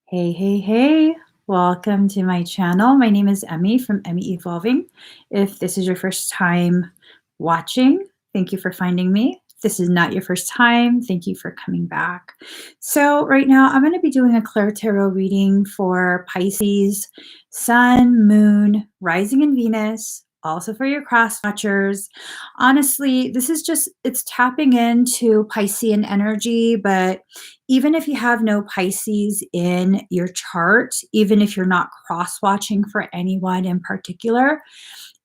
Hey, hey, hey. Welcome to my channel. My name is Emmie from Emmie Evolving. If this is your first time watching, thank you for finding me. If this is not your first time, thank you for coming back. So right now I'm going to be doing a ClairTarot reading for Pisces, Sun, Moon, Rising in Venus, also for your cross watchers. Honestly, this is just, it's tapping into Piscean energy, but even if you have no Pisces in your chart, even if you're not cross watching for anyone in particular,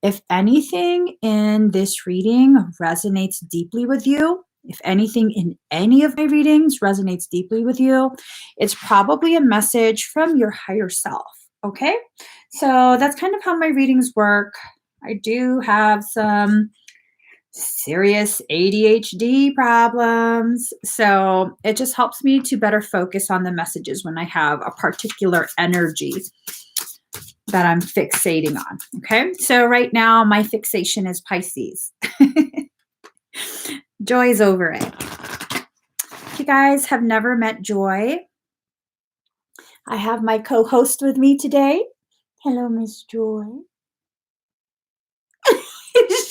if anything in this reading resonates deeply with you, if anything in any of my readings resonates deeply with you, it's probably a message from your higher self. Okay. So that's kind of how my readings work. I do have some serious ADHD problems. So it just helps me to better focus on the messages when I have a particular energy that I'm fixating on. Okay. So right now, my fixation is Pisces. Joy's over it. If you guys have never met Joy, I have my co host with me today. Hello, Miss Joy.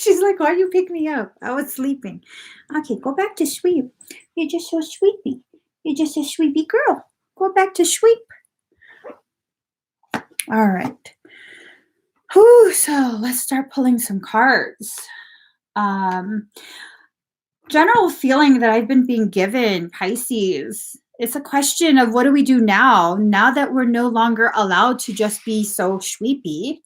She's like, why you pick me up? I was sleeping. Okay, go back to sleep. You're just so sleepy. You're just a sleepy girl. Go back to sleep. All right. Whew, so let's start pulling some cards. General feeling that I've been being given, Pisces. It's a question of what do we do now that we're no longer allowed to just be so sleepy,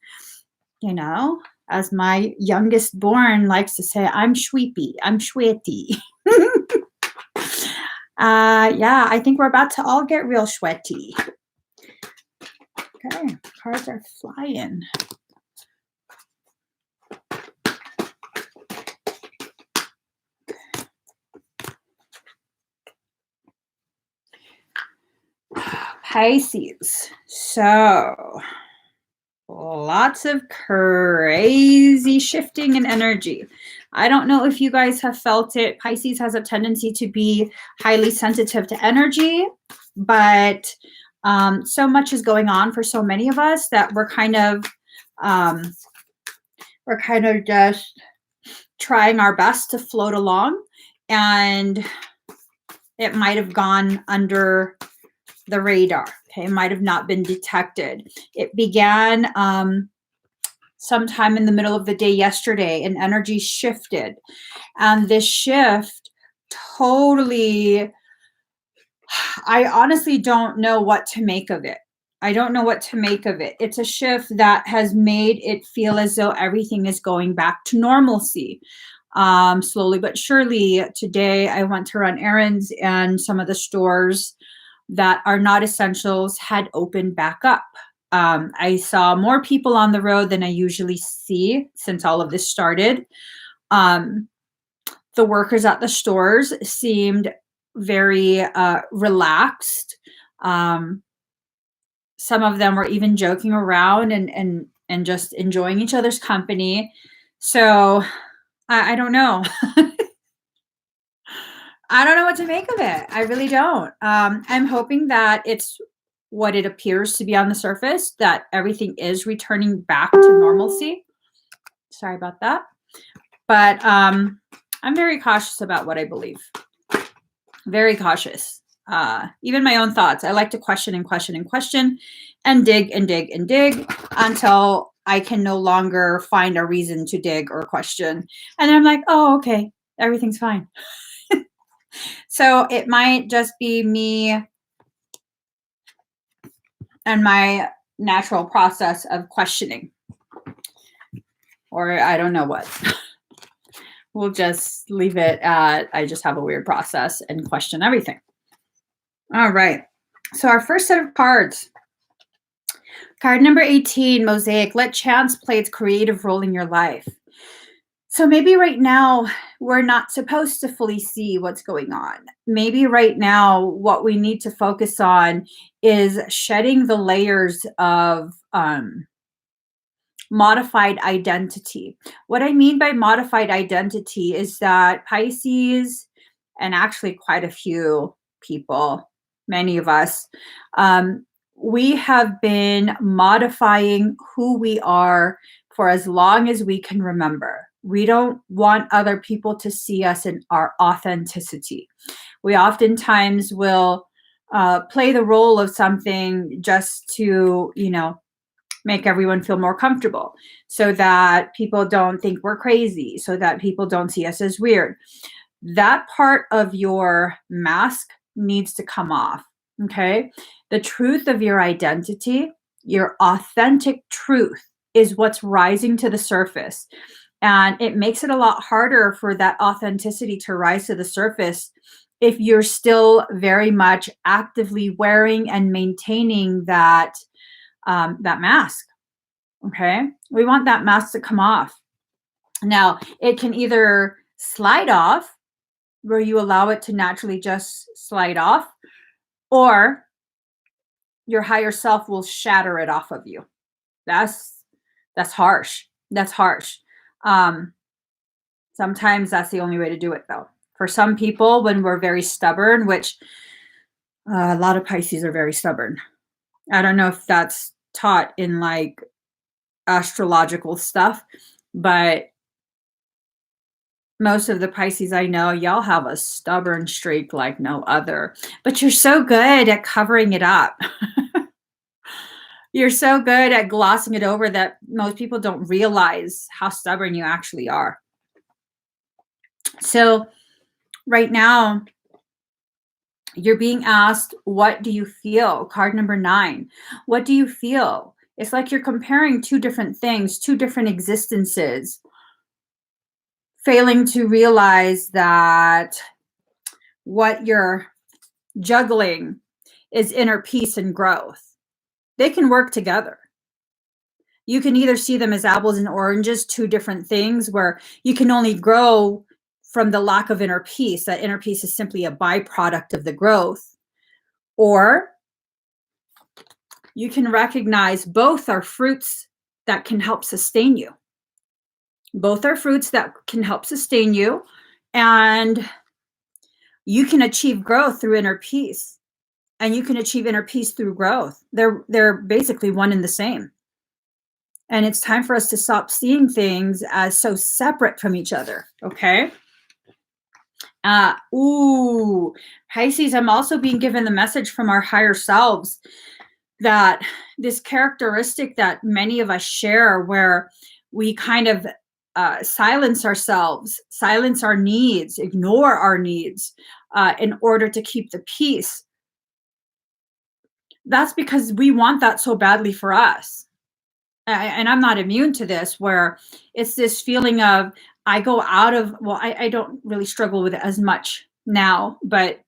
you know? As my youngest born likes to say, I'm sweepy, I'm sweaty. Yeah, I think we're about to all get real sweaty. Okay, cards are flying. Pisces. So lots of crazy shifting in energy. I don't know if you guys have felt it. Pisces has a tendency to be highly sensitive to energy, but so much is going on for so many of us that we're kind of just trying our best to float along, and it might have gone under the radar. Okay, it might have not been detected. It began sometime in the middle of the day yesterday, and energy shifted. And this shift totally, I honestly don't know what to make of it. I don't know what to make of it. It's a shift that has made it feel as though everything is going back to normalcy. Slowly but surely. Today, I went to run errands, and some of the stores that are not essentials had opened back up. I saw more people on the road than I usually see since all of this started. The workers at the stores seemed very relaxed. Some of them were even joking around and just enjoying each other's company. So I don't know. I don't know what to make of it. I really don't. I'm hoping that it's what it appears to be on the surface, that everything is returning back to normalcy. Sorry about that. But I'm very cautious about what I believe. Very cautious. Even my own thoughts. I like to question and question and question and dig and dig and dig until I can no longer find a reason to dig or question. And then I'm like, oh, okay, everything's fine. So it might just be me and my natural process of questioning, or I don't know what. We'll just leave it at I just have a weird process and question everything. All right. So our first set of cards. Card number 18, Mosaic. Let chance play its creative role in your life. So maybe right now we're not supposed to fully see what's going on. Maybe right now what we need to focus on is shedding the layers of modified identity. What I mean by modified identity is that Pisces, and actually quite a few people, many of us, we have been modifying who we are for as long as we can remember. We don't want other people to see us in our authenticity. We oftentimes will play the role of something just to, make everyone feel more comfortable so that people don't think we're crazy, so that people don't see us as weird. That part of your mask needs to come off. Okay. The truth of your identity, your authentic truth, is what's rising to the surface. And it makes it a lot harder for that authenticity to rise to the surface if you're still very much actively wearing and maintaining that mask. Okay. We want that mask to come off. Now, it can either slide off, where you allow it to naturally just slide off, or your higher self will shatter it off of you. That's harsh. That's harsh. Um, Sometimes that's the only way to do it, though. For some people, when we're very stubborn, which a lot of Pisces are very stubborn. I don't know if that's taught in like astrological stuff, but most of the Pisces I know, y'all have a stubborn streak like no other, but you're so good at covering it up. You're so good at glossing it over that most people don't realize how stubborn you actually are. So, right now, you're being asked, what do you feel? Card number 9. What do you feel? It's like you're comparing two different things, two different existences, failing to realize that what you're juggling is inner peace and growth. They can work together. You can either see them as apples and oranges, two different things where you can only grow from the lack of inner peace. That inner peace is simply a byproduct of the growth. Or you can recognize both are fruits that can help sustain you. Both are fruits that can help sustain you, and you can achieve growth through inner peace, and you can achieve inner peace through growth. They're basically one and the same. And it's time for us to stop seeing things as so separate from each other. Okay. Pisces, I'm also being given the message from our higher selves that this characteristic that many of us share, where we kind of silence ourselves, silence our needs, ignore our needs in order to keep the peace. That's because we want that so badly for us. And I'm not immune to this, where it's this feeling of, I go out of, well, I don't really struggle with it as much now, but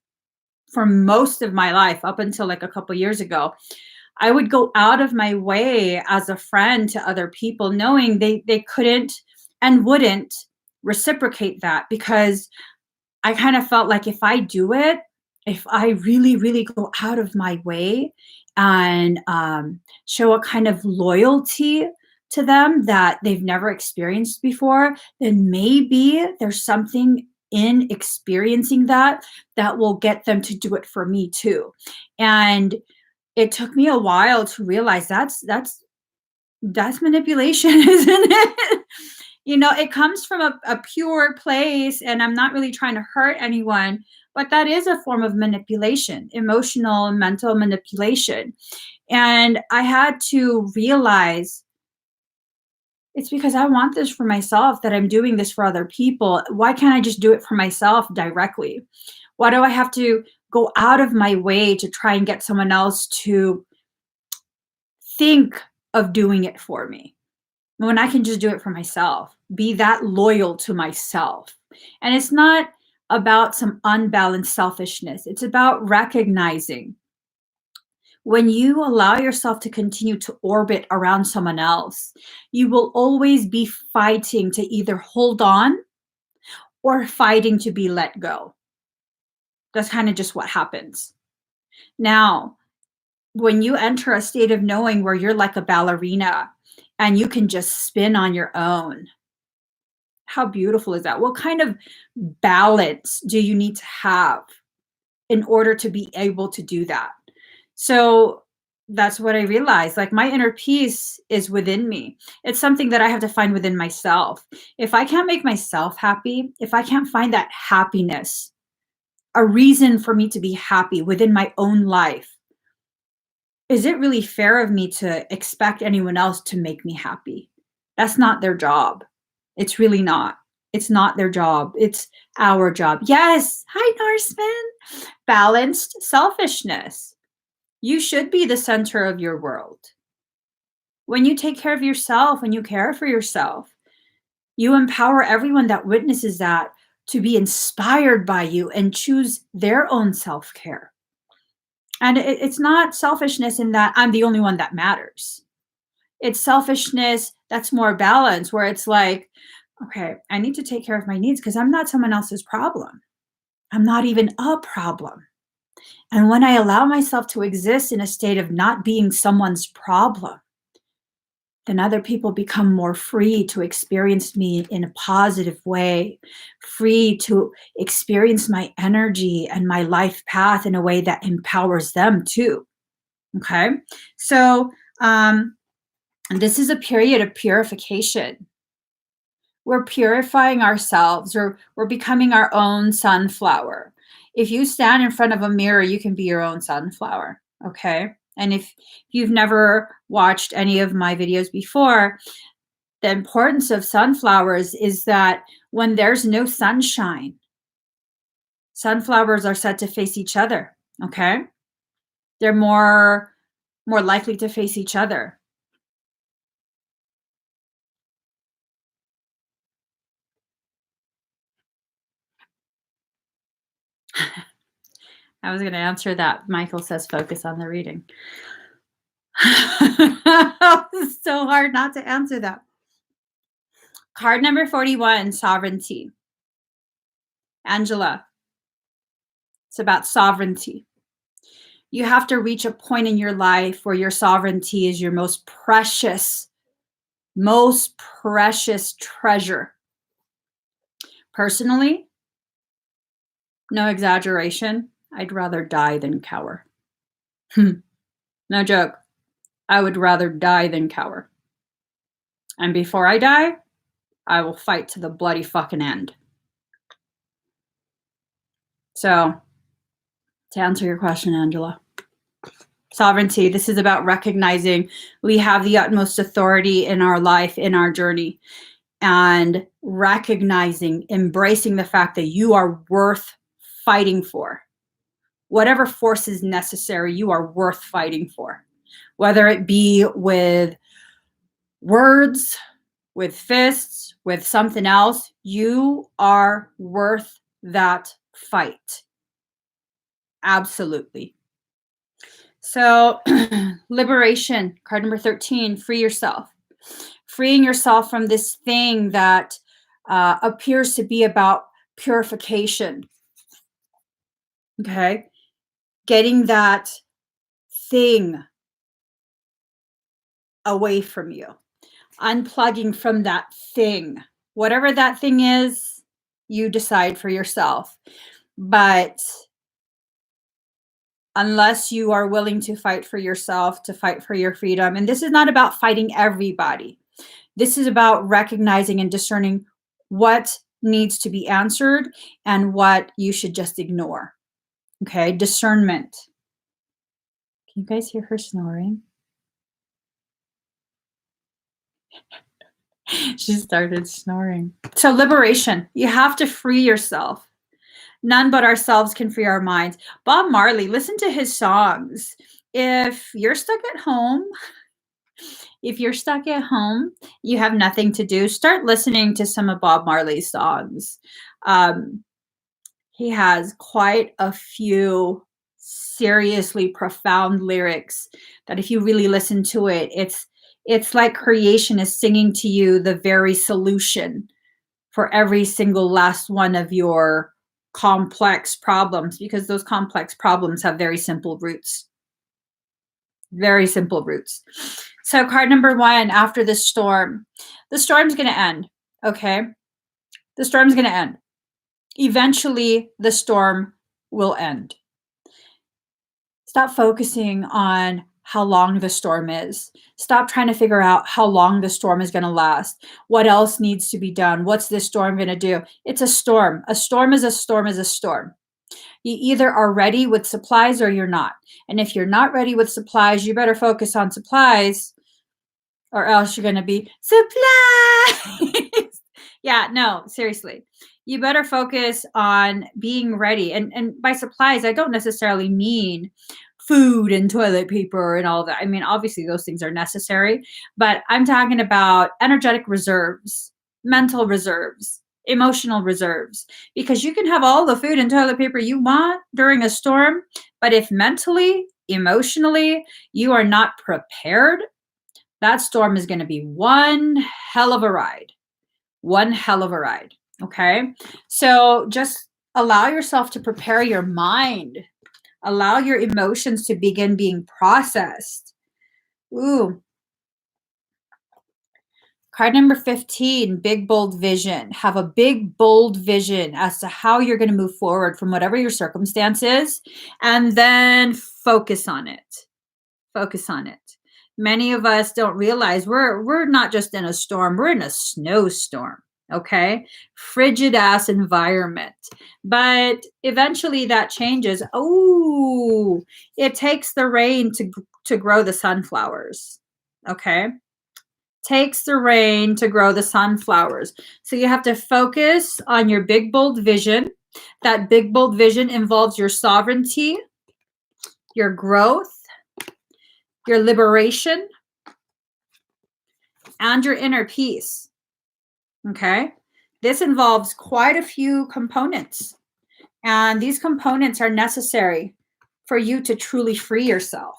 for most of my life, up until like a couple years ago, I would go out of my way as a friend to other people, knowing they couldn't and wouldn't reciprocate that, because I kind of felt like if I do it, if I really, really go out of my way and show a kind of loyalty to them that they've never experienced before, then maybe there's something in experiencing that will get them to do it for me too. And it took me a while to realize that's manipulation, isn't it? It comes from a pure place, and I'm not really trying to hurt anyone, but that is a form of manipulation, emotional and mental manipulation. And I had to realize it's because I want this for myself that I'm doing this for other people. Why can't I just do it for myself directly? Why do I have to go out of my way to try and get someone else to think of doing it for me, when I can just do it for myself, be that loyal to myself? And it's not about some unbalanced selfishness. It's about recognizing when you allow yourself to continue to orbit around someone else, you will always be fighting to either hold on or fighting to be let go. That's kind of just what happens. Now, when you enter a state of knowing where you're like a ballerina and you can just spin on your own, how beautiful is that? What kind of balance do you need to have in order to be able to do that? So That's what I realized. Like, my inner peace is within me. It's something that I have to find within myself. If I can't make myself happy, if I can't find that happiness, a reason for me to be happy within my own life, is it really fair of me to expect anyone else to make me happy? That's not their job. It's really not. It's not their job. It's our job. Yes. Hi, Norseman. Balanced selfishness. You should be the center of your world. When you take care of yourself, when you care for yourself, you empower everyone that witnesses that to be inspired by you and choose their own self care. And it's not selfishness in that I'm the only one that matters. It's selfishness that's more balanced, where it's like, okay, I need to take care of my needs because I'm not someone else's problem. I'm not even a problem. And when I allow myself to exist in a state of not being someone's problem, then other people become more free to experience me in a positive way, free to experience my energy and my life path in a way that empowers them too. Okay. So, this is a period of purification. We're purifying ourselves, or we're becoming our own sunflower. If you stand in front of a mirror, you can be your own sunflower. Okay. And if you've never watched any of my videos before, the importance of sunflowers is that when there's no sunshine, sunflowers are said to face each other. Okay. They're more likely to face each other. I was going to answer that. Michael says focus on the reading. It's so hard not to answer that. Card number 41, sovereignty. Angela, it's about sovereignty. You have to reach a point in your life where your sovereignty is your most precious treasure. Personally, no exaggeration, I'd rather die than cower. No joke. I would rather die than cower. And before I die, I will fight to the bloody fucking end. So, to answer your question, Angela, sovereignty, this is about recognizing we have the utmost authority in our life, in our journey, and recognizing, embracing the fact that you are worth fighting for. Whatever force is necessary, you are worth fighting for. Whether it be with words, with fists, with something else, you are worth that fight. Absolutely. So, liberation, card number 13, free yourself. Freeing yourself from this thing that appears to be about purification. Okay? Getting that thing away from you. Unplugging from that thing. Whatever that thing is, you decide for yourself. But unless you are willing to fight for yourself, to fight for your freedom, and this is not about fighting everybody. This is about recognizing and discerning what needs to be answered and what you should just ignore. Okay, discernment. Can you guys hear her snoring? She started snoring. So, liberation. You have to free yourself. None but ourselves can free our minds. Bob Marley, listen to his songs. If you're stuck at home, you have nothing to do, start listening to some of Bob Marley's songs. He has quite a few seriously profound lyrics that if you really listen to it, it's like creation is singing to you the very solution for every single last one of your complex problems, because those complex problems have very simple roots. Very simple roots. So card number 1, after the storm's going to end. Okay. The storm's going to end. Eventually the storm will end. Stop focusing on how long the storm is. Stop trying to figure out how long the storm is going to last. What else needs to be done? What's this storm going to do? It's a storm. A storm is a storm is a storm. You either are ready with supplies or you're not. And if you're not ready with supplies, you better focus on supplies or else you're going to be supplies. Yeah, no, seriously. You better focus on being ready. And by supplies, I don't necessarily mean food and toilet paper and all that. I mean, obviously those things are necessary, but I'm talking about energetic reserves, mental reserves, emotional reserves, because you can have all the food and toilet paper you want during a storm, but if mentally, emotionally, you are not prepared, that storm is going to be one hell of a ride. One hell of a ride. Okay. So just allow yourself to prepare your mind. Allow your emotions to begin being processed. Ooh. Card number 15, big, bold vision. Have a big, bold vision as to how you're going to move forward from whatever your circumstance is, and then focus on it. Focus on it. Many of us don't realize we're not just in a storm, we're in a snowstorm. Okay, frigid ass environment, but eventually that changes. Oh, it takes the rain to grow the sunflowers. Okay, takes the rain to grow the sunflowers. So you have to focus on your big bold vision. That big bold vision involves your sovereignty, your growth, your liberation, and your inner peace. Okay, this involves quite a few components, and these components are necessary for you to truly free yourself.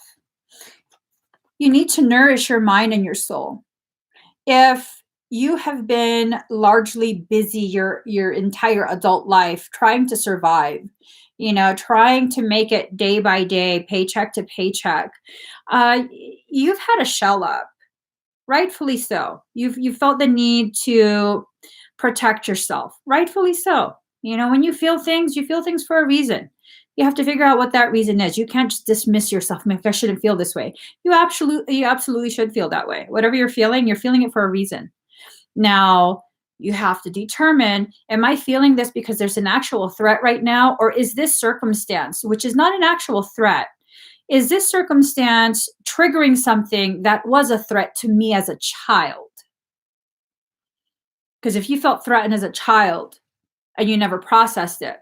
You need to nourish your mind and your soul. If you have been largely busy your entire adult life trying to survive, trying to make it day by day, paycheck to paycheck, you've had a shell up. Rightfully so. You've felt the need to protect yourself. Rightfully so. When you feel things for a reason. You have to figure out what that reason is. You can't just dismiss yourself. I shouldn't feel this way. You absolutely should feel that way. Whatever you're feeling it for a reason. Now, you have to determine, am I feeling this because there's an actual threat right now? Or is this circumstance, which is not an actual threat, is this circumstance triggering something that was a threat to me as a child? Because if you felt threatened as a child and you never processed it,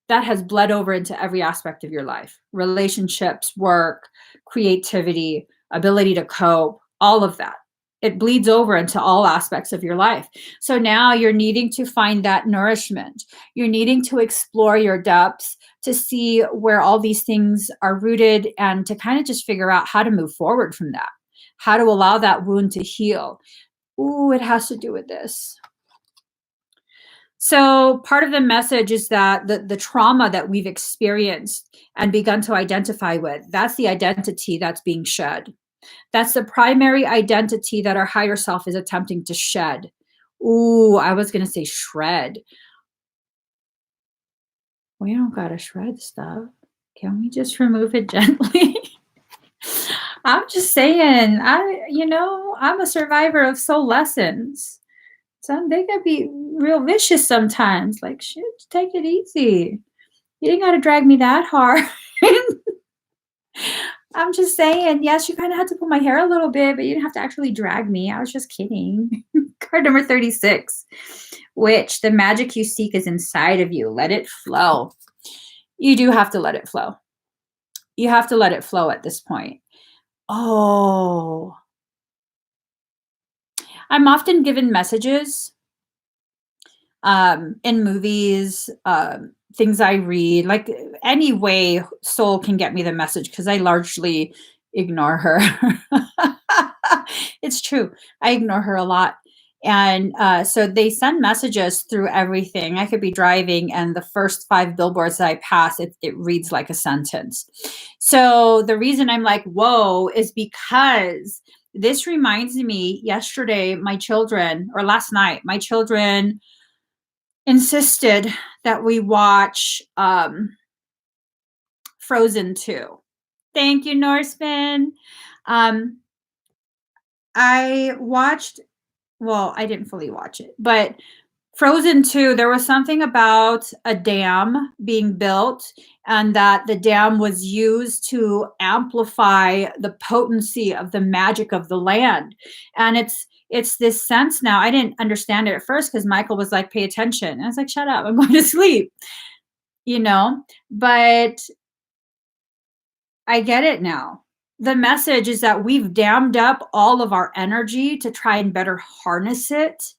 that has bled over into every aspect of your life. Relationships, work, creativity, ability to cope, all of that. It bleeds over into all aspects of your life. So now you're needing to find that nourishment. You're needing to explore your depths to see where all these things are rooted and to kind of just figure out how to move forward from that, how to allow that wound to heal. Ooh, it has to do with this. So part of the message is that the trauma that we've experienced and begun to identify with, that's the identity that's being shed. That's the primary identity that our higher self is attempting to shed. Ooh, I was going to say shred. We don't got to shred stuff. Can we just remove it gently? I'm just saying, I'm a survivor of soul lessons. They can be real vicious sometimes. Like, shit, take it easy. You didn't got to drag me that hard. I'm just saying, yes, you kind of had to pull my hair a little bit, but you didn't have to actually drag me. I was just kidding. Card number 36, which the magic you seek is inside of you. Let it flow. You do have to let it flow. You have to let it flow at this point. Oh, I'm often given messages in movies, things I read, like any way soul can get me the message because I largely ignore her. It's true. I ignore her a lot. And so they send messages through everything. I could be driving and the first 5 billboards that I pass, it reads like a sentence. So the reason I'm like, whoa, is because this reminds me yesterday, last night, my children insisted that we watch Frozen 2. Thank you, Norseman. Um, I watched, well, I didn't fully watch it, but Frozen 2, there was something about a dam being built and that the dam was used to amplify the potency of the magic of the land. And it's this sense now. I didn't understand it at first because Michael was like, pay attention. And I was like, shut up, I'm going to sleep, you know? But I get it now. The message is that we've dammed up all of our energy to try and better harness it.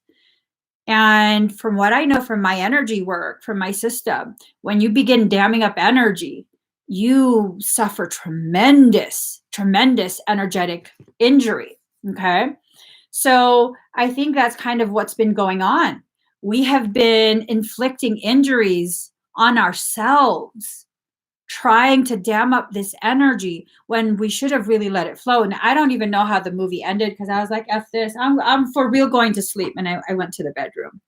And from what I know from my energy work, from my system, when you begin damming up energy, you suffer tremendous, tremendous energetic injury. Okay. So I think that's kind of what's been going on. We have been inflicting injuries on ourselves, trying to dam up this energy when we should have really let it flow. And I don't even know how the movie ended because I was like, F this, I'm for real going to sleep. And I went to the bedroom.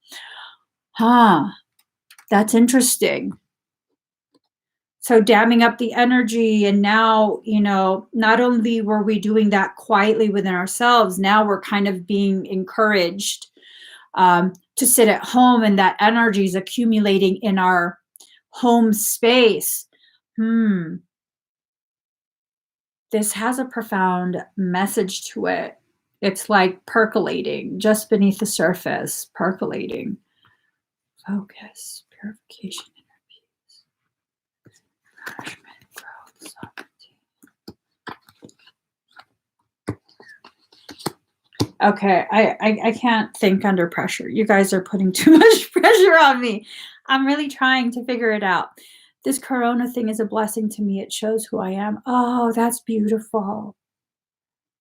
That's interesting. So damming up the energy, and now, not only were we doing that quietly within ourselves, now we're kind of being encouraged to sit at home, and that energy is accumulating in our home space. This has a profound message to it. It's like percolating just beneath the surface, percolating. Focus, purification, inner peace, nourishment, growth, sovereignty. Okay, I can't think under pressure. You guys are putting too much pressure on me. I'm really trying to figure it out. This corona thing is a blessing to me. It shows who I am. Oh, that's beautiful.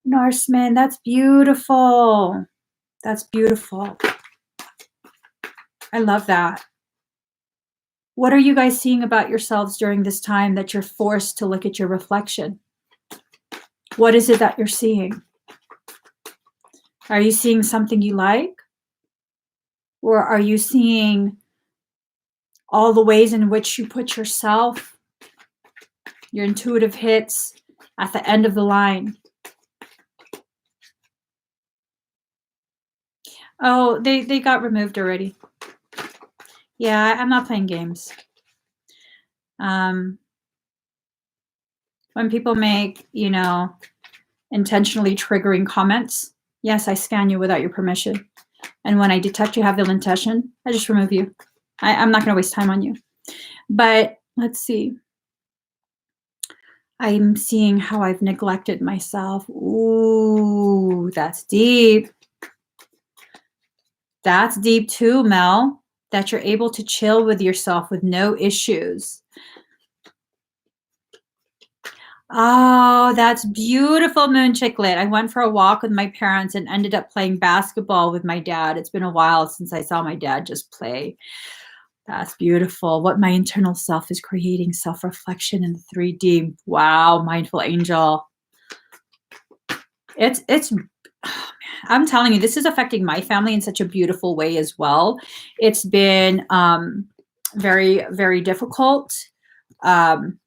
Norseman, that's beautiful. That's beautiful. I love that. What are you guys seeing about yourselves during this time that you're forced to look at your reflection? What is it that you're seeing? Are you seeing something you like? Or are you seeing all the ways in which you put yourself, your intuitive hits, at the end of the line? Oh, they got removed already. Yeah, I'm not playing games. When people make, intentionally triggering comments, yes, I scan you without your permission. And when I detect you have ill intention, I just remove you. I'm not going to waste time on you. But let's see. I'm seeing how I've neglected myself. Ooh, that's deep. That's deep too, Mel, that you're able to chill with yourself with no issues. Oh, that's beautiful, Moon Chicklet. I went for a walk with my parents and ended up playing basketball with my dad. It's been a while since I saw my dad just play. That's beautiful. What my internal self is creating, self-reflection in the 3D. Wow, mindful angel. It's I'm telling you, this is affecting my family in such a beautiful way as well. It's been very, very difficult. And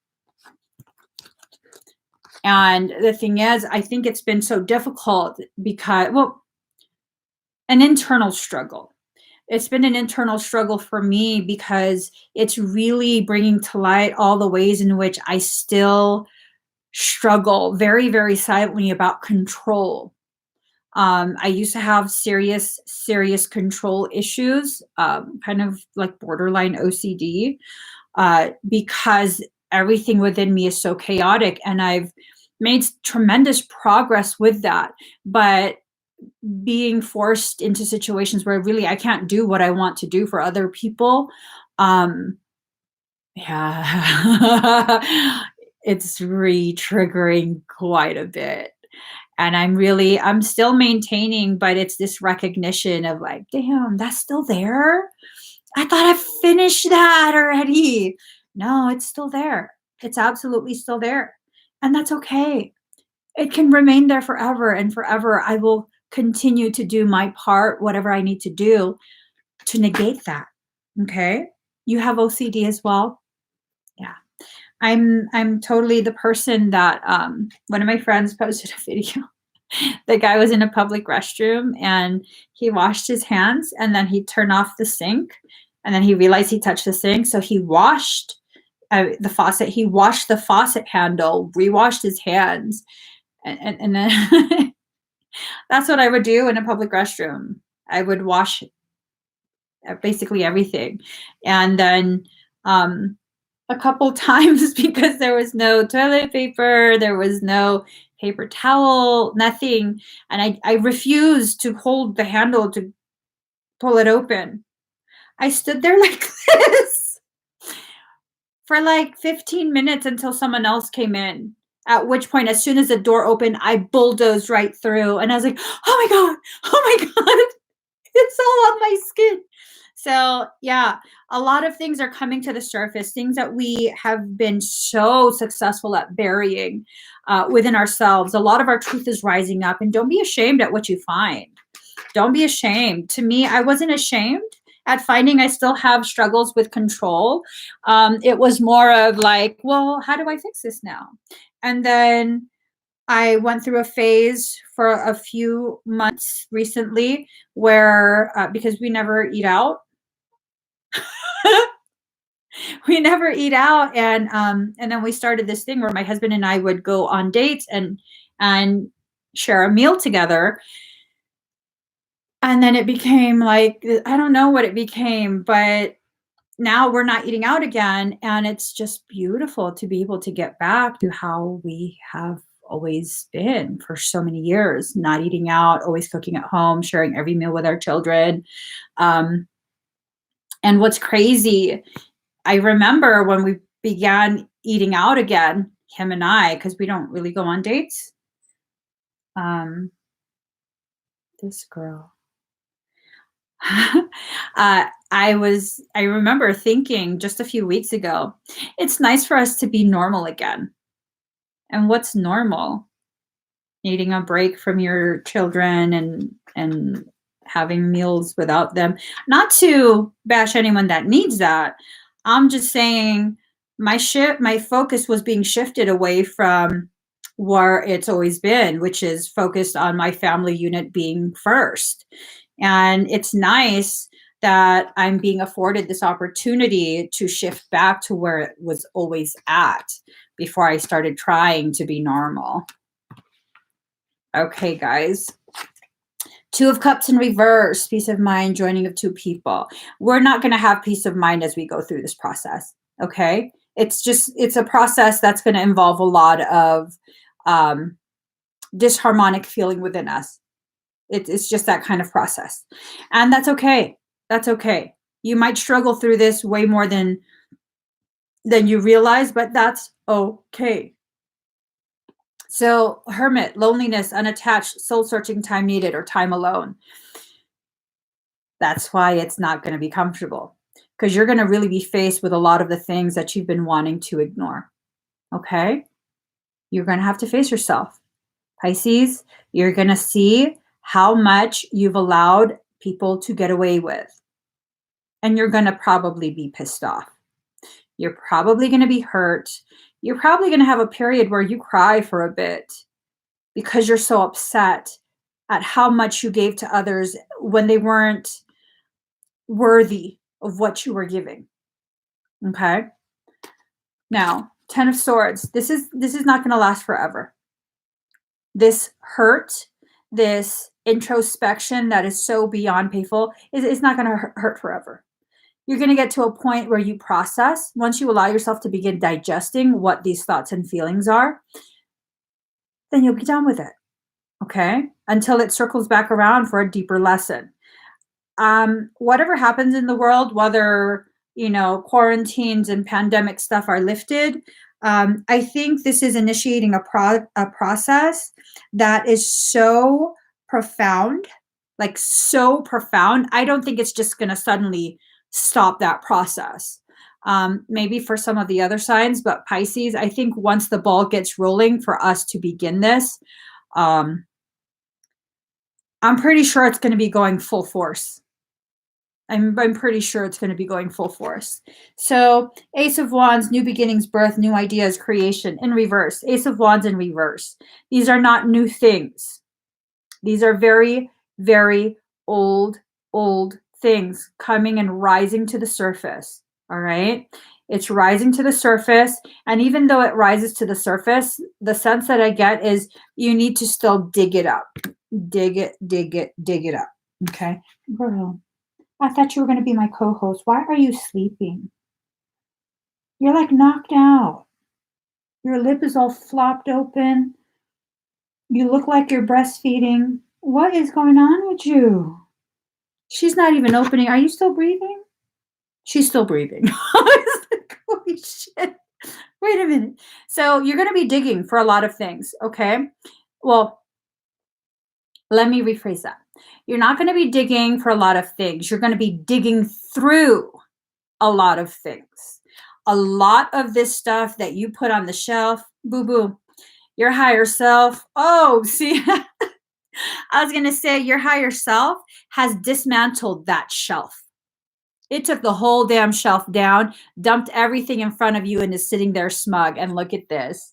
the thing is, I think it's been so difficult because, well, an internal struggle. It's been an internal struggle for me because it's really bringing to light all the ways in which I still struggle very, very silently about control. I used to have serious control issues, kind of like borderline OCD, because everything within me is so chaotic, and I've made tremendous progress with that. But being forced into situations where really I can't do what I want to do for other people, yeah, it's re-triggering quite a bit. And I'm still maintaining, but it's this recognition of like, damn, that's still there. I thought I finished that already. No, it's still there. It's absolutely still there. And that's okay. It can remain there forever and forever. I will continue to do my part, whatever I need to do to negate that. Okay. You have OCD as well. Yeah. I'm totally the person that one of my friends posted a video. The guy was in a public restroom and he washed his hands and then he turned off the sink and then he realized he touched the sink, so he washed the faucet. He washed the faucet handle, rewashed his hands, and then that's what I would do in a public restroom. I would wash basically everything, and then a couple times because there was no toilet paper, there was no paper towel, nothing. And I refused to hold the handle to pull it open. I stood there like this for like 15 minutes until someone else came in. At which point, as soon as the door opened, I bulldozed right through. And I was like, oh my God, oh my God, it's all on my skin. So yeah, a lot of things are coming to the surface, things that we have been so successful at burying within ourselves. A lot of our truth is rising up, and don't be ashamed at what you find. Don't be ashamed. To me, I wasn't ashamed at finding I still have struggles with control. It was more of like, well, how do I fix this now? And then I went through a phase for a few months recently where, because we never eat out, we never eat out, and then we started this thing where my husband and I would go on dates and share a meal together. And then it became like, I don't know what it became, but now we're not eating out again, and it's just beautiful to be able to get back to how we have always been for so many years, not eating out, always cooking at home, sharing every meal with our children. And what's crazy, I remember when we began eating out again, him and I, because we don't really go on dates. This girl. I remember thinking just a few weeks ago, it's nice for us to be normal again. And what's normal? Needing a break from your children and having meals without them. Not to bash anyone that needs that. I'm just saying my focus was being shifted away from where it's always been, which is focused on my family unit being first. And it's nice that I'm being afforded this opportunity to shift back to where it was always at before I started trying to be normal. Okay, guys. Two of Cups in reverse, peace of mind, joining of two people. We're not going to have peace of mind as we go through this process, okay? It's a process that's going to involve a lot of disharmonic feeling within us. It's just that kind of process. And that's okay. That's okay. You might struggle through this way more than you realize, but that's okay. So, hermit, loneliness, unattached, soul-searching, time needed, or time alone. That's why it's not going to be comfortable, because you're going to really be faced with a lot of the things that you've been wanting to ignore. Okay? You're going to have to face yourself. Pisces, you're going to see how much you've allowed people to get away with. And you're going to probably be pissed off. You're probably going to be hurt. You're probably going to have a period where you cry for a bit because you're so upset at how much you gave to others when they weren't worthy of what you were giving. Okay? Now, 10 of Swords. This is not going to last forever. This hurt, this introspection that is so beyond painful, is not going to hurt forever. You're going to get to a point where you process. Once you allow yourself to begin digesting what these thoughts and feelings are, then you'll be done with it. Okay? Until it circles back around for a deeper lesson. Whatever happens in the world, whether, quarantines and pandemic stuff are lifted, I think this is initiating a process that is so profound, like so profound. I don't think it's just going to suddenly stop that process. Maybe for some of the other signs, but Pisces, I think once the ball gets rolling for us to begin this, I'm pretty sure it's going to be going full force. I'm pretty sure it's going to be going full force. So Ace of Wands, new beginnings, birth, new ideas, creation in reverse. Ace of Wands in reverse. These are not new things. These are very, very old things coming and rising to the surface. All right. It's rising to the surface. And even though it rises to the surface, the sense that I get is you need to still dig it up. Dig it up. Okay. Girl, I thought you were going to be my co-host. Why are you sleeping? You're like knocked out. Your lip is all flopped open. You look like you're breastfeeding. What is going on with you? She's not even opening. Are you still breathing? She's still breathing. Holy shit. Wait a minute. So you're going to be digging for a lot of things, okay? Well, let me rephrase that. You're not going to be digging for a lot of things. You're going to be digging through a lot of things. A lot of this stuff that you put on the shelf, boo-boo, your higher self. Oh, see, I was going to say your higher self has dismantled that shelf. It took the whole damn shelf down, dumped everything in front of you, and is sitting there smug. And look at this.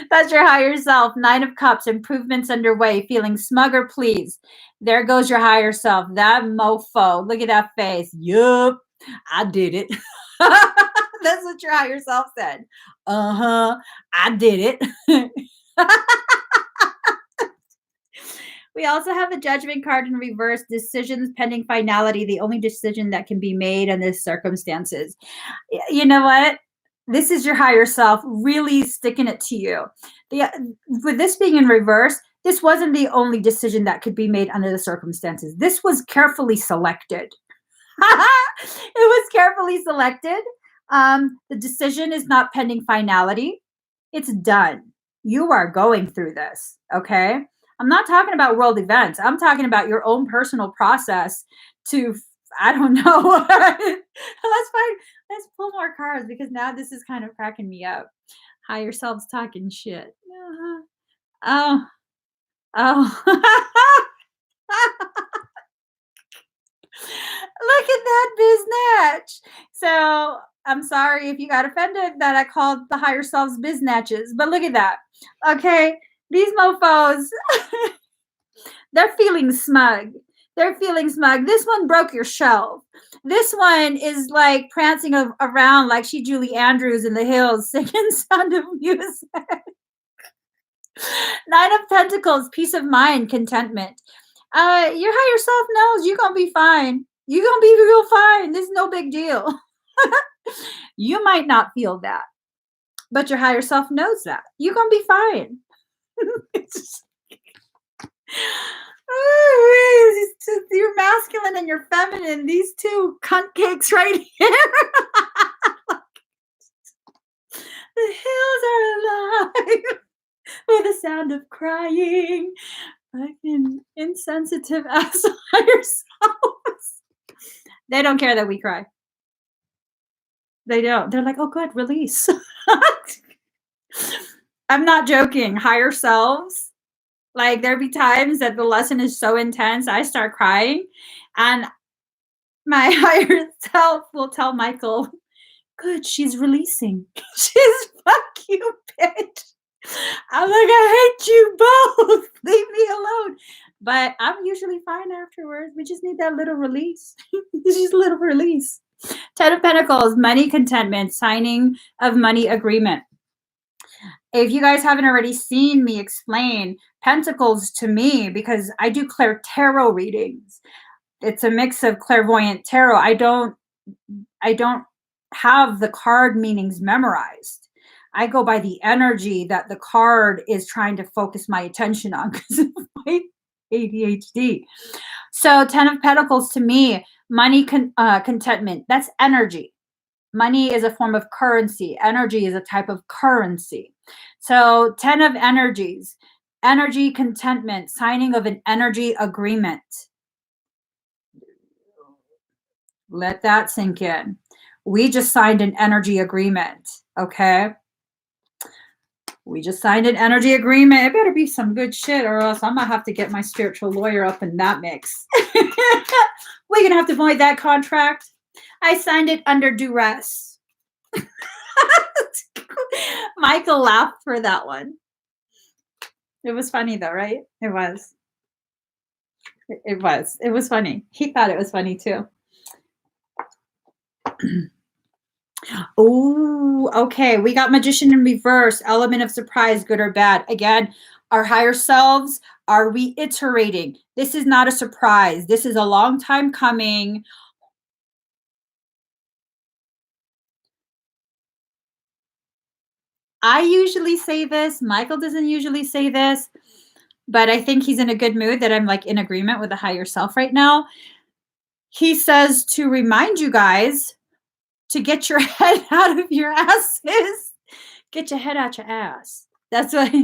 That's your higher self. 9 of Cups, improvements underway, feeling smug or pleased. There goes your higher self. That mofo. Look at that face. Yup, I did it. That's what your higher self said. Uh-huh, I did it. We also have the Judgment card in reverse. Decisions pending finality. The only decision that can be made in this circumstances. You know what? This is your higher self really sticking it to you. With this being in reverse, this wasn't the only decision that could be made under the circumstances. This was carefully selected. It was carefully selected. The decision is not pending finality. It's done. You are going through this, okay? I'm not talking about world events. I'm talking about your own personal process to, I don't know. Let's pull more cards because now this is kind of cracking me up. Higher selves talking shit. Oh, oh. Look at that biznatch. So I'm sorry if you got offended that I called the higher selves biznatches, but look at that. Okay, these mofos, they're feeling smug. They're feeling smug. This one broke your shelf. This one is like prancing around like she Julie Andrews in the hills singing Sound of Music. 9 of Pentacles, peace of mind, contentment. Your higher self knows you're going to be fine. You're going to be real fine. This is no big deal. You might not feel that, but your higher self knows that. You're going to be fine. Oh, you're masculine and you're feminine. These two cunt cakes right here. The hills are alive with the sound of crying. Fucking insensitive ass higher selves. They don't care that we cry. They don't. They're like, oh, good, release. I'm not joking. Higher selves. Like, there'd be times that the lesson is so intense, I start crying, and my higher self will tell Michael, good, she's releasing. She's fuck you, bitch. I'm like, I hate you both. Leave me alone. But I'm usually fine afterwards. We just need that little release. Just a little release. 10 of Pentacles, money contentment, signing of money agreement. If you guys haven't already seen me explain Pentacles to me, because I do ClairTarot readings. It's a mix of clairvoyant tarot. I don't have the card meanings memorized. I go by the energy that the card is trying to focus my attention on because of my ADHD. So 10 of Pentacles to me, money contentment, that's energy. Money is a form of currency. Energy is a type of currency. So 10 of energies, energy contentment, signing of an energy agreement. Let that sink in. We just signed an energy agreement, okay? We just signed an energy agreement. It better be some good shit, or else I'm gonna have to get my spiritual lawyer up in that mix. We're gonna have to void that contract. I signed it under duress. Michael laughed for that one. It was funny though, right? It was. It was. It was funny. He thought it was funny too. Oh, okay. We got magician in reverse, element of surprise, good or bad. Again, our higher selves are reiterating. This is not a surprise. This is a long time coming. I usually say this. Michael doesn't usually say this, but I think he's in a good mood that I'm like in agreement with the higher self right now. He says to remind you guys to get your head out of your asses. Get your head out your ass. That's what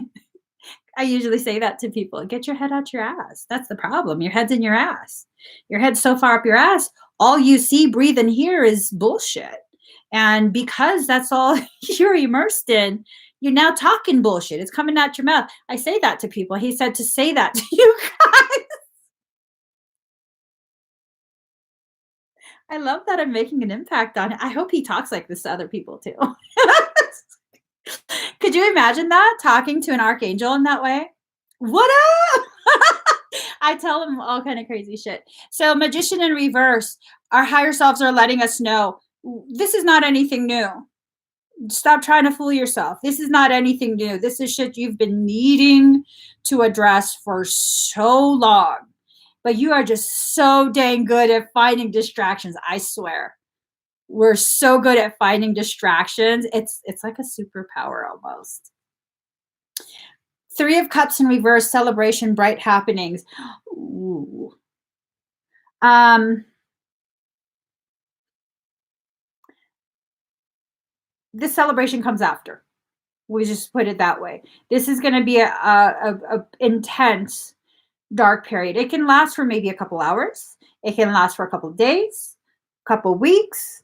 I usually say that to people. Get your head out your ass. That's the problem. Your head's in your ass. Your head's so far up your ass, all you see, breathe, and hear is bullshit. And because that's all you're immersed in, you're now talking bullshit. It's coming out your mouth. I say that to people. He said to say that to you guys. I love that I'm making an impact on it. I hope he talks like this to other people too. Could you imagine that? Talking to an archangel in that way? What up? I tell them all kind of crazy shit. So magician in reverse, our higher selves are letting us know this is not anything new. Stop trying to fool yourself. This is not anything new. This is shit you've been needing to address for so long. But you are just so dang good at finding distractions. I swear. We're so good at finding distractions. It's like a superpower almost. 3 of Cups in reverse, celebration, bright happenings. Ooh. This celebration comes after. We just put it that way. This is going to be a intense dark period. It can last for maybe a couple hours. It can last for a couple of days, a couple of weeks,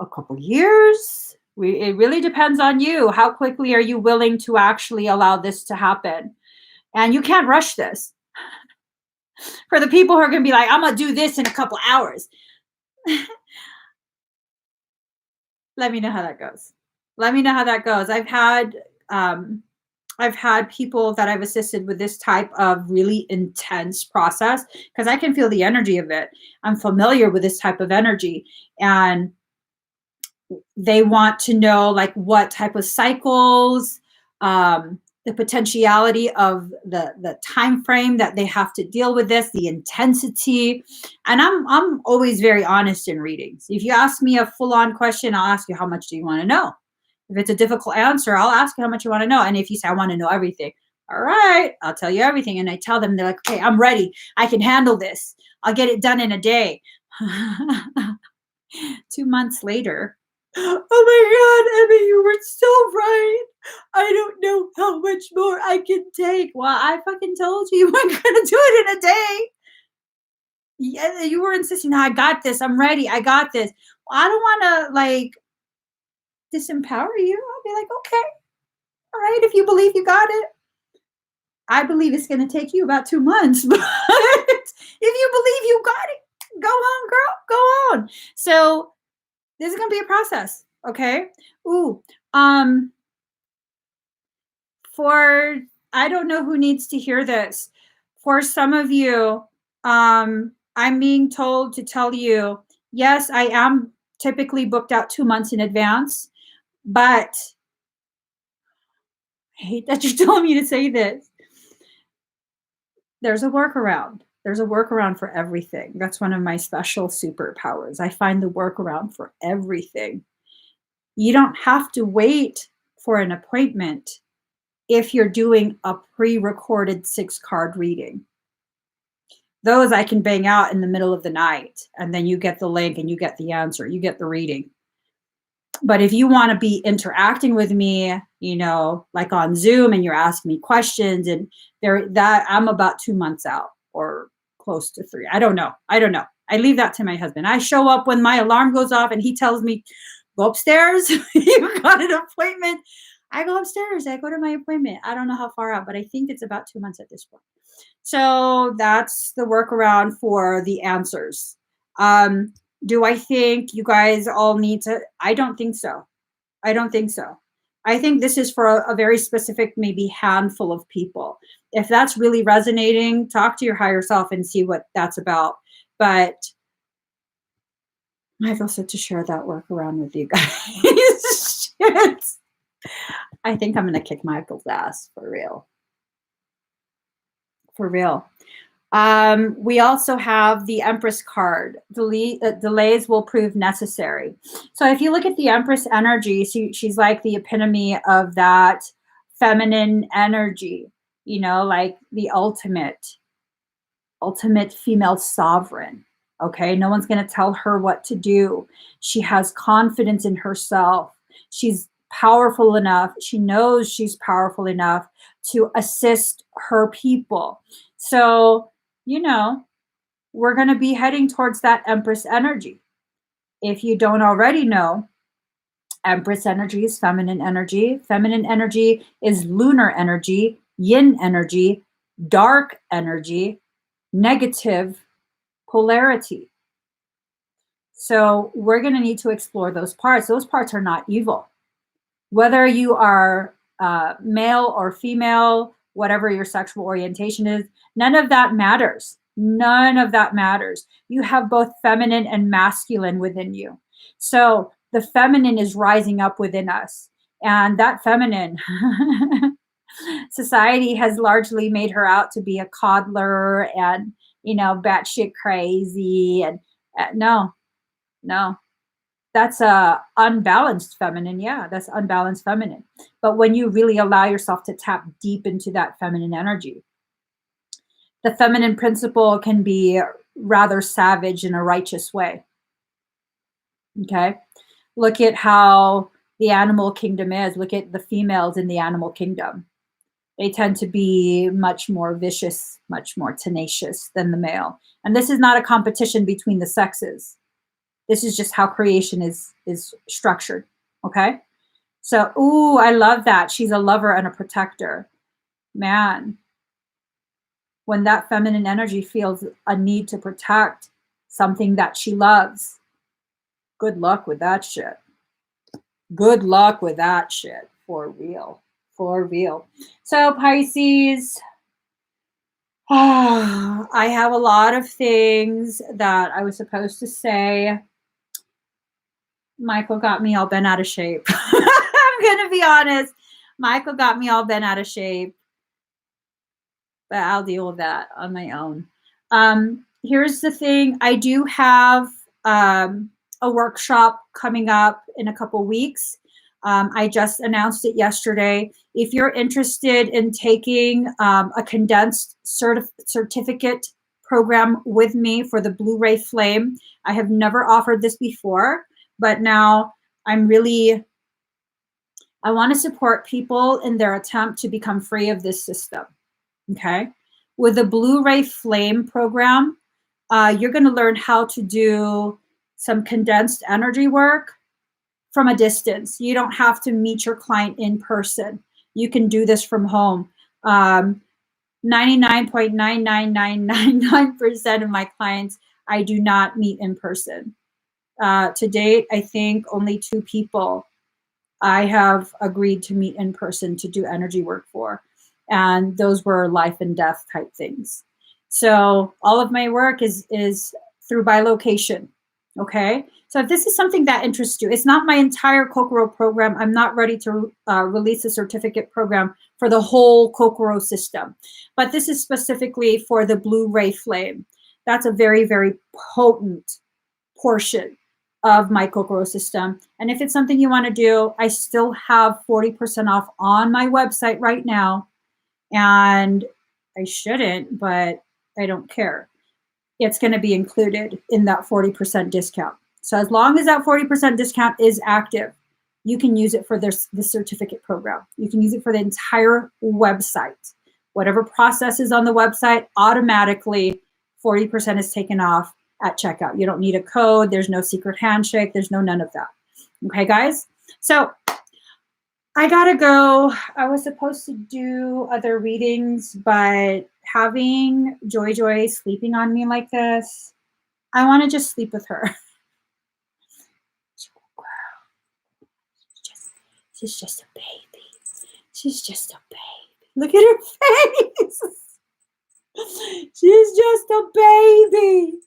a couple of years. It really depends on you. How quickly are you willing to actually allow this to happen? And you can't rush this. For the people who are going to be like, I'm going to do this in a couple hours. Let me know how that goes. Let me know how that goes. I've had people that I've assisted with this type of really intense process because I can feel the energy of it. I'm familiar with this type of energy, and they want to know like what type of cycles, the potentiality of the time frame that they have to deal with this, the intensity. And I'm always very honest in readings. If you ask me a full-on question, I'll ask you, how much do you want to know? If it's a difficult answer, I'll ask you how much you want to know. And if you say, I want to know everything, all right, I'll tell you everything. And I tell them, they're like, okay, I'm ready. I can handle this. I'll get it done in a day. 2 months later, oh my God, Emmie, you were so right. I don't know how much more I can take. Well, I fucking told you weren't going to do it in a day. Yeah, you were insisting, no, I got this. I'm ready. I got this. Well, I don't want to like disempower you. I'll be like, okay, all right, if you believe you got it. I believe it's going to take you about 2 months, but if you believe you got it, go on, girl, go on. So this is going to be a process, okay? Ooh, for, I don't know who needs to hear this. For some of you, I'm being told to tell you, yes, I am typically booked out 2 months in advance, but I hate that you're telling me to say this. There's a workaround. There's a workaround for everything. That's one of my special superpowers. I find the workaround for everything. You don't have to wait for an appointment if you're doing a pre-recorded 6-card reading. Those I can bang out in the middle of the night, and then you get the link and you get the answer, you get the reading. But if you want to be interacting with me, you know, like on Zoom, and you're asking me questions, and that I'm about 2 months out or close to 3. I don't know. I leave that to my husband. I show up when my alarm goes off and he tells me, go upstairs. You got an appointment. I go upstairs. I go to my appointment. I don't know how far out, but I think it's about 2 months at this point. So that's the workaround for the answers. Um, do I think you guys all need to? I don't think so. I don't think so. I think this is for a very specific, maybe handful of people. If that's really resonating, talk to your higher self and see what that's about. But I feel set to share that workaround with you guys. Shit. I think I'm going to kick Michael's ass for real. For real. We also have the Empress card. Delays will prove necessary. So if you look at the Empress energy, she's like the epitome of that feminine energy, you know, like the ultimate female sovereign. Okay. No one's going to tell her what to do. She has confidence in herself. She's powerful enough. She knows she's powerful enough to assist her people. So, you know, we're going to be heading towards that Empress energy. If you don't already know, Empress energy is feminine energy. Feminine energy is lunar energy, yin energy, dark energy, negative polarity. So we're going to need to explore those parts. Those parts are not evil. Whether you are male or female, whatever your sexual orientation is, none of that matters. None of that matters. You have both feminine and masculine within you. So the feminine is rising up within us. And that feminine, society has largely made her out to be a coddler and, you know, batshit crazy. And no, that's a unbalanced feminine. Yeah, that's unbalanced feminine. But when you really allow yourself to tap deep into that feminine energy, the feminine principle can be rather savage in a righteous way. Okay. Look at how the animal kingdom is. Look at the females in the animal kingdom. They tend to be much more vicious, much more tenacious than the male. And this is not a competition between the sexes. This is just how creation is structured. Okay. So, ooh, I love that. She's a lover and a protector. Man, when that feminine energy feels a need to protect something that she loves, good luck with that shit. Good luck with that shit. For real. For real. So, Pisces, I have a lot of things that I was supposed to say. Michael got me all bent out of shape. I'm going to be honest. Michael got me all bent out of shape. But I'll deal with that on my own. Here's the thing. I do have a workshop coming up in a couple weeks. I just announced it yesterday. If you're interested in taking a condensed certificate program with me for the Blu-ray Flame, I have never offered this before, but now I want to support people in their attempt to become free of this system. Okay. With the Blu-ray Flame program, you're going to learn how to do some condensed energy work from a distance. You don't have to meet your client in person. You can do this from home. 99.99999% of my clients, I do not meet in person. To date, I think only 2 people I have agreed to meet in person to do energy work for. And those were life and death type things. So all of my work is through bilocation. Okay. So if this is something that interests you, it's not my entire Kokoro program. I'm not ready to release a certificate program for the whole Kokoro system, but this is specifically for the Blu-ray Flame. That's a very, very potent portion of my Kokoro system. And if it's something you want to do, I still have 40% off on my website right now. And I shouldn't, but I don't care. It's going to be included in that 40% discount. So as long as that 40% discount is active, you can use it for the certificate program. You can use it for the entire website. Whatever process is on the website, automatically 40% is taken off at checkout. You don't need a code. There's no secret handshake. There's none of that. Okay, guys? So I gotta go. I was supposed to do other readings, but having Joy sleeping on me like this, I want to just sleep with her. She's just a baby. She's just a baby. Look at her face. She's just a baby.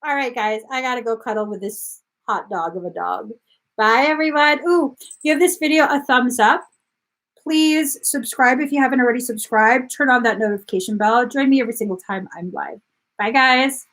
All right, guys, I gotta go cuddle with this hot dog of a dog. Bye, everyone. Ooh, give this video a thumbs up. Please subscribe if you haven't already subscribed. Turn on that notification bell. Join me every single time I'm live. Bye, guys.